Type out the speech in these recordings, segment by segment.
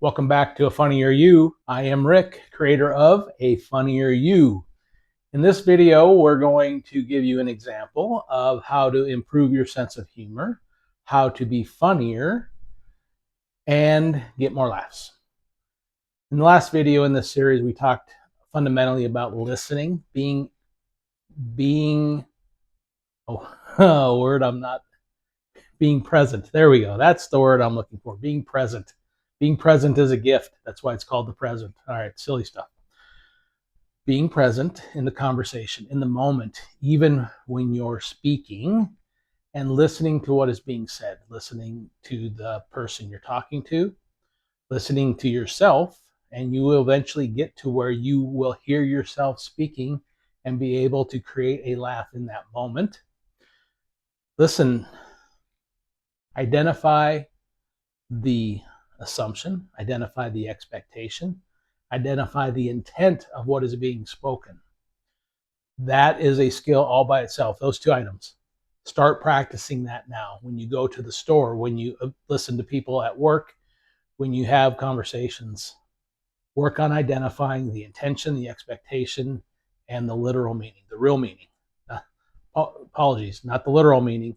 Welcome back to A Funnier You. I am Rick, creator of A Funnier You. In this video, we're going to give you an example of how to improve your sense of humor, how to be funnier, and get more laughs. In the last video in this series, we talked fundamentally about listening, being a word I'm not, being present. There we go. That's the word I'm looking for, being present. Being present is a gift. That's why it's called the present. All right, silly stuff. Being present in the conversation, in the moment, even when you're speaking, and listening to what is being said, listening to the person you're talking to, listening to yourself, and you will eventually get to where you will hear yourself speaking and be able to create a laugh in that moment. Listen, identify the assumption, identify the expectation, identify the intent of what is being spoken. That is a skill all by itself, those two items. Start practicing that now. When you go to the store, when you listen to people at work, when you have conversations, work on identifying the intention, the expectation, and the literal meaning, the real meaning. Apologies, not the literal meaning,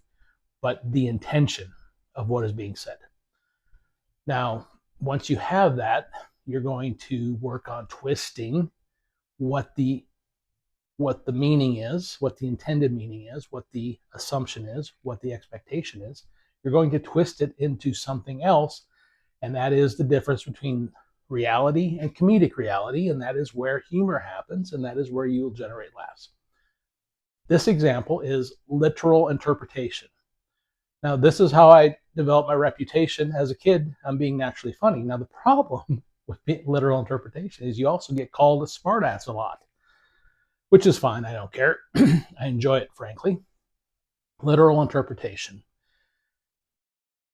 but the intention of what is being said. Now, once you have that, you're going to work on twisting what the meaning is, what the intended meaning is, what the assumption is, what the expectation is. You're going to twist it into something else, and that is the difference between reality and comedic reality, and that is where humor happens, and that is where you will generate laughs. This example is literal interpretation. Now, this is how I developed my reputation as a kid on being naturally funny. Now, the problem with literal interpretation is you also get called a smartass a lot, which is fine. I don't care. I enjoy it, frankly. Literal interpretation.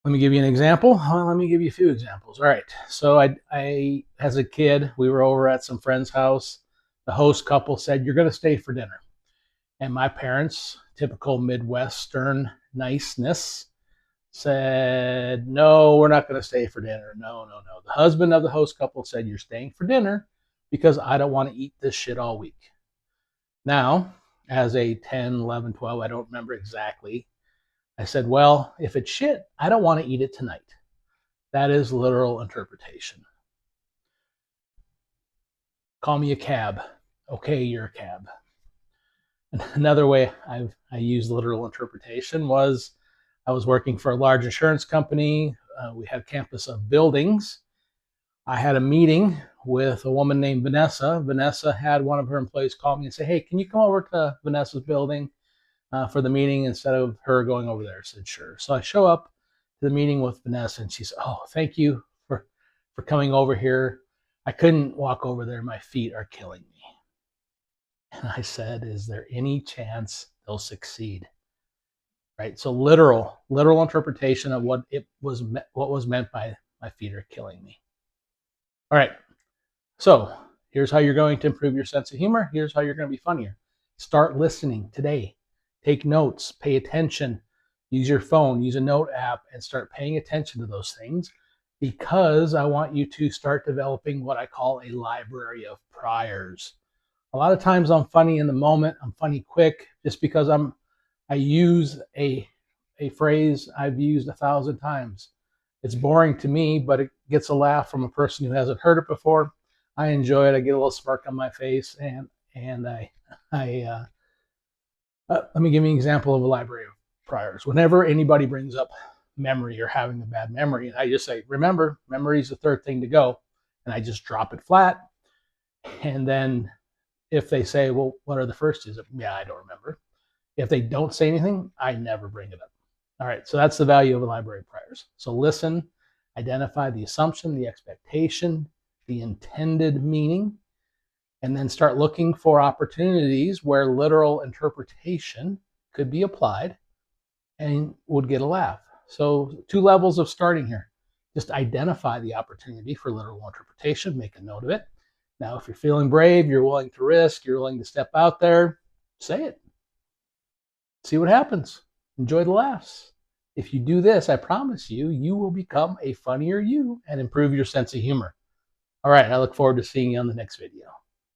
Let me give you an example. Well, let me give you a few examples. All right. So I, as a kid, we were over at some friend's house. The host couple said, "You're going to stay for dinner." And my parents, typical Midwestern niceness, said, "No, we're not going to stay for dinner. No, no, no." The husband of the host couple said, "You're staying for dinner because I don't want to eat this shit all week." Now, as a 10, 11, 12, I don't remember exactly, I said, "Well, if it's shit, I don't want to eat it tonight." That is literal interpretation. Call me a cab. Okay, you're a cab. Another way I used literal interpretation was I was working for a large insurance company. We had a campus of buildings. I had a meeting with a woman named Vanessa. Vanessa had one of her employees call me and say, "Hey, can you come over to Vanessa's building for the meeting instead of her going over there?" I said, "Sure." So I show up to the meeting with Vanessa, and she said, "Oh, thank you for coming over here. I couldn't walk over there. My feet are killing me." And I said, "Is there any chance they'll succeed?" Right. So literal interpretation of what was meant by "my feet are killing me." All right. So here's how you're going to improve your sense of humor. Here's how you're going to be funnier. Start listening today. Take notes, pay attention, use your phone, use a note app, and start paying attention to those things, because I want you to start developing what I call a library of priors. A lot of times I'm funny in the moment, I'm funny quick, just because I use a phrase I've used 1,000 times. It's boring to me, but it gets a laugh from a person who hasn't heard it before. I enjoy it. I get a little smirk on my face, and I let me give you an example of a library of priors. Whenever anybody brings up memory or having a bad memory, I just say, "Remember, memory is the third thing to go," and I just drop it flat. And then if they say, "Well, what are the first two?" Yeah, I don't remember. If they don't say anything, I never bring it up. All right, so that's the value of a library of priors. So listen, identify the assumption, the expectation, the intended meaning, and then start looking for opportunities where literal interpretation could be applied and would get a laugh. So, two levels of starting here. Just identify the opportunity for literal interpretation, make a note of it. Now, if you're feeling brave, you're willing to risk, you're willing to step out there, say it. See what happens. Enjoy the laughs. If you do this, I promise you, you will become a funnier you and improve your sense of humor. All right, I look forward to seeing you on the next video.